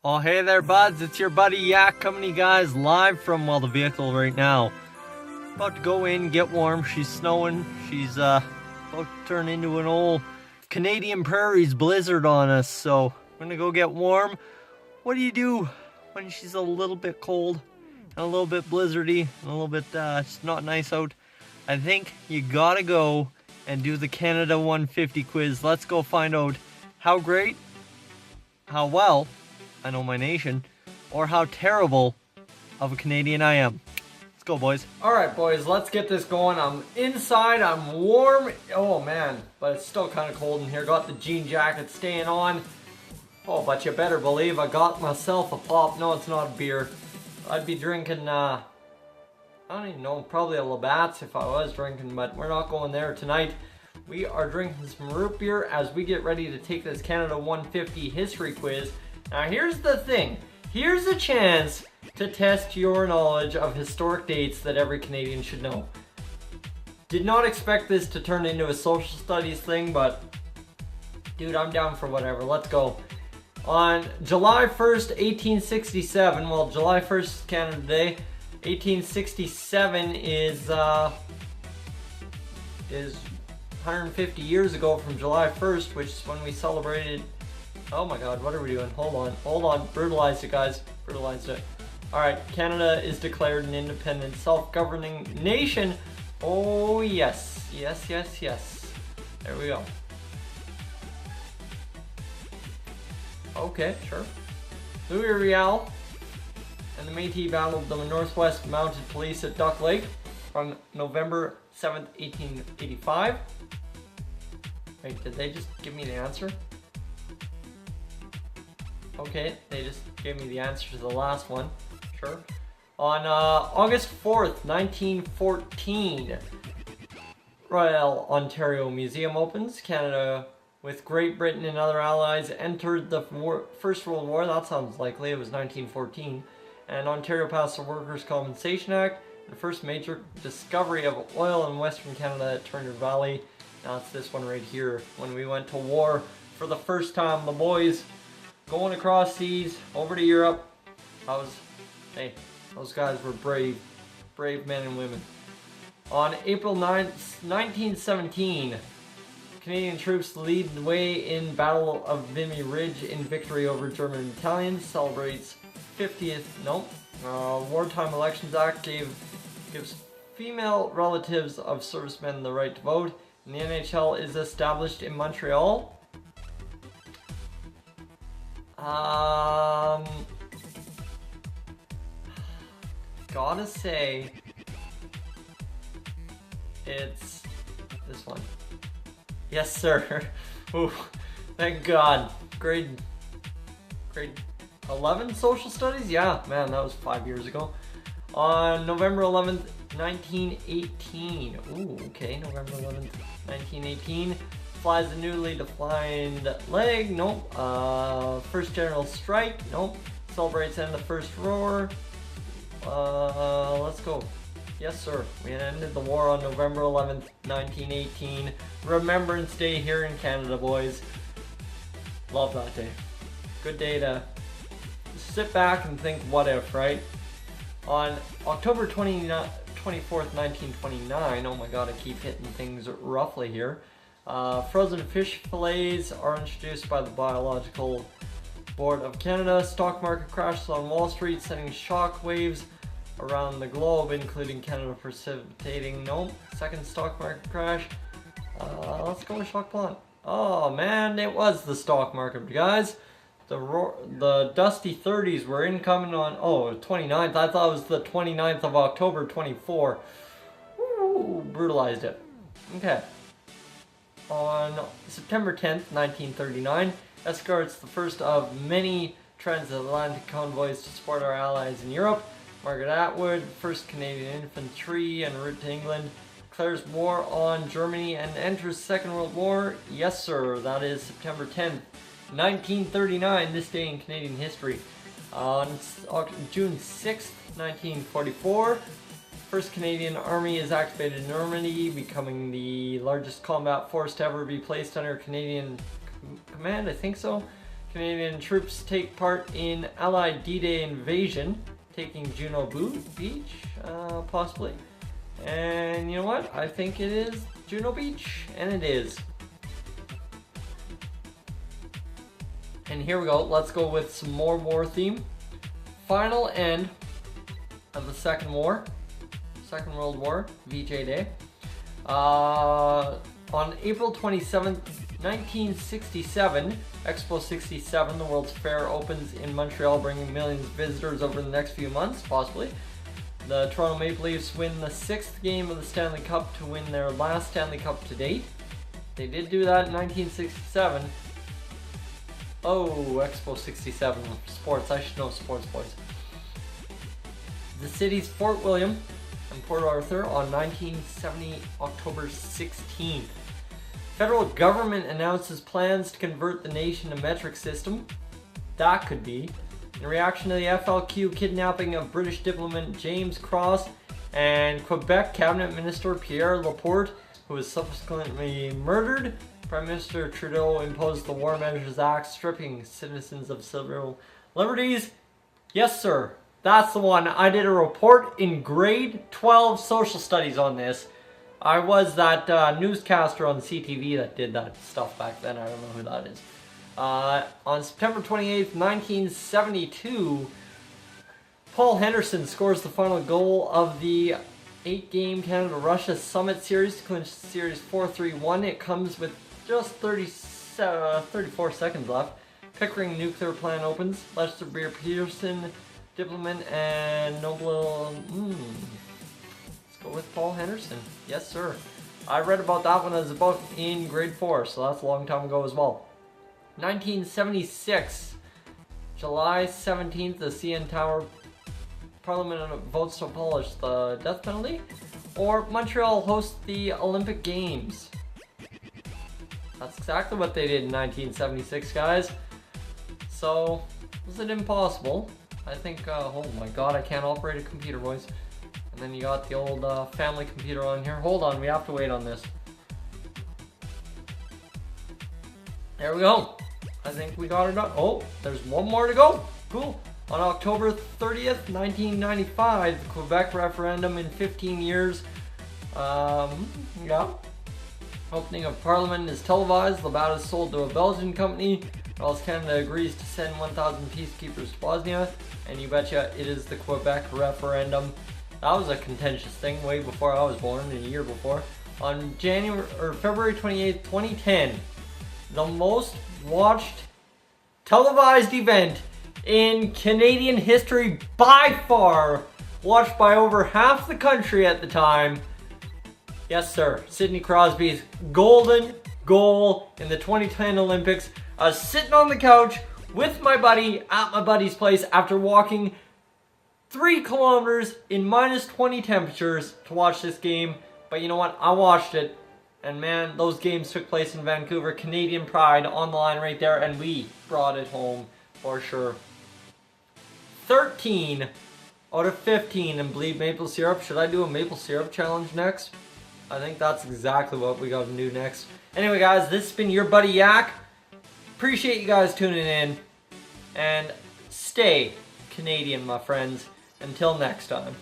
Oh, hey there, buds. It's your buddy Yak coming to you guys live from, the vehicle right now. About to go in, get warm. She's snowing. She's, about to turn into an old Canadian prairies blizzard on us. So, we're gonna go get warm. What do you do when she's a little bit cold and a little bit blizzardy and a little bit, just not nice out? I think you gotta go and do the Canada 150 quiz. Let's go find out how great, how well I know my nation, or how terrible of a Canadian I am. Let's go, boys. Alright, boys, let's get this going. I'm inside, I'm warm. Oh, man, but it's still kind of cold in here. Got the jean jacket staying on. Oh, but you better believe I got myself a pop. No, it's not a beer. I'd be drinking, I don't even know, probably a Labatt's if I was drinking, but we're not going there tonight. We are drinking some root beer as we get ready to take this Canada 150 history quiz. Now here's the thing, here's a chance to test your knowledge of historic dates that every Canadian should know. Did not expect this to turn into a social studies thing, but dude, I'm down for whatever, let's go. On July 1st, 1867, well, July 1st is Canada Day, 1867 is 150 years ago from July 1st, which is when we celebrated. Oh my god, what are we doing? Hold on, brutalized it, guys, brutalized it. Alright, Canada is declared an independent, self-governing nation. Oh yes, yes, yes, yes. There we go. Okay, sure. Louis Riel and the Métis battled the Northwest Mounted Police at Duck Lake on November 7th, 1885. Wait, did they just give me the answer? Okay, they just gave me the answer to the last one. Sure. On August 4th, 1914, Royal Ontario Museum opens. Canada, with Great Britain and other allies, entered the First World War. That sounds likely. It was 1914. And Ontario passed the Workers' Compensation Act, the first major discovery of oil in Western Canada at Turner Valley. Now it's this one right here. When we went to war for the first time, the boys going across seas over to Europe. Hey, those guys were brave men and women. On April 9th, 1917, Canadian troops lead the way in Battle of Vimy Ridge in victory over German battalions. Celebrates 50th, Wartime Elections Act gives female relatives of servicemen the right to vote. And the NHL is established in Montreal. Gotta say, it's this one. Yes, sir. Ooh, thank God. Grade 11 social studies? Yeah, man, that was 5 years ago. On November 11th, 1918. Ooh, okay, November 11th, 1918. Flies the newly defined leg. Nope. First general strike. Nope. Celebrates end of the First War. Let's go. Yes, sir. We ended the war on November 11th, 1918. Remembrance Day here in Canada, boys. Love that day. Good day to sit back and think what if, right? On October 24th, 1929, oh my god, I keep hitting things roughly here. Frozen fish fillets are introduced by the Biological Board of Canada. Stock market crashes on Wall Street, sending shock waves around the globe, including Canada, precipitating second stock market crash. Let's go with shock blunt. Oh man, it was the stock market, guys. The dusty 30s were incoming on 29th. I thought it was the 29th of October 24. Ooh, brutalized it. Okay. On September 10th, 1939, escorts the first of many transatlantic convoys to support our allies in Europe. Margaret Atwood, 1st Canadian Infantry en route to England, declares war on Germany and enters Second World War. Yes, sir, that is September 10th, 1939, this day in Canadian history. On June 6th, 1944, 1st Canadian Army is activated in Normandy, becoming the largest combat force to ever be placed under Canadian command, I think so. Canadian troops take part in Allied D-Day invasion, taking Juno Beach, possibly. And you know what? I think it is Juno Beach, and it is. And here we go. Let's go with some more war theme. Final end of the Second World War, VJ Day. On April 27th, 1967, Expo 67, the World's Fair, opens in Montreal, bringing millions of visitors over the next few months, possibly. The Toronto Maple Leafs win the 6th game of the Stanley Cup to win their last Stanley Cup to date. They did do that in 1967. Oh, Expo 67, sports. I should know sports, boys. The city's Fort William and Port Arthur on 1970 October 16th. Federal government announces plans to convert the nation to metric system. That could be. In reaction to the FLQ kidnapping of British diplomat James Cross and Quebec Cabinet Minister Pierre Laporte, who was subsequently murdered, Prime Minister Trudeau imposed the War Measures Act, stripping citizens of civil liberties. Yes, sir. That's the one. I did a report in grade 12 social studies on this. I was that newscaster on CTV that did that stuff back then. I don't know who that is. On September 28th, 1972, Paul Henderson scores the final goal of the 8-game Canada-Russia Summit Series to clinch Series 4-3-1. It comes with just 34 seconds left. Pickering nuclear plant opens. Lester Beer Peterson, diplomat, and Noble. Let's go with Paul Henderson. Yes, sir. I read about that when I was about in grade 4, so that's a long time ago as well. 1976, July 17th, the CN Tower Parliament votes to abolish the death penalty, or Montreal hosts the Olympic Games. That's exactly what they did in 1976, guys. So, was it impossible? I think, oh my god, I can't operate a computer, boys. And then you got the old family computer on here. Hold on, we have to wait on this. There we go. I think we got it done. Oh, there's one more to go. Cool. On October 30th, 1995, the Quebec referendum in 15 years. Yeah. Opening of Parliament is televised. Labat is sold to a Belgian company. While Canada agrees to send 1,000 peacekeepers to Bosnia. And you betcha it is the Quebec referendum. That was a contentious thing way before I was born, a year before. On February 28th, 2010, the most watched televised event in Canadian history by far, watched by over half the country at the time. Yes, sir. Sidney Crosby's golden goal in the 2010 Olympics. I was sitting on the couch with my buddy at my buddy's place after walking 3 kilometers in minus 20 temperatures to watch this game. But you know what? I watched it. And man, those games took place in Vancouver. Canadian pride on the line right there. And we brought it home for sure. 13 out of 15 and bleed maple syrup. Should I do a maple syrup challenge next? I think that's exactly what we got to do next. Anyway, guys, this has been your buddy Yak. Appreciate you guys tuning in. And stay Canadian, my friends. Until next time.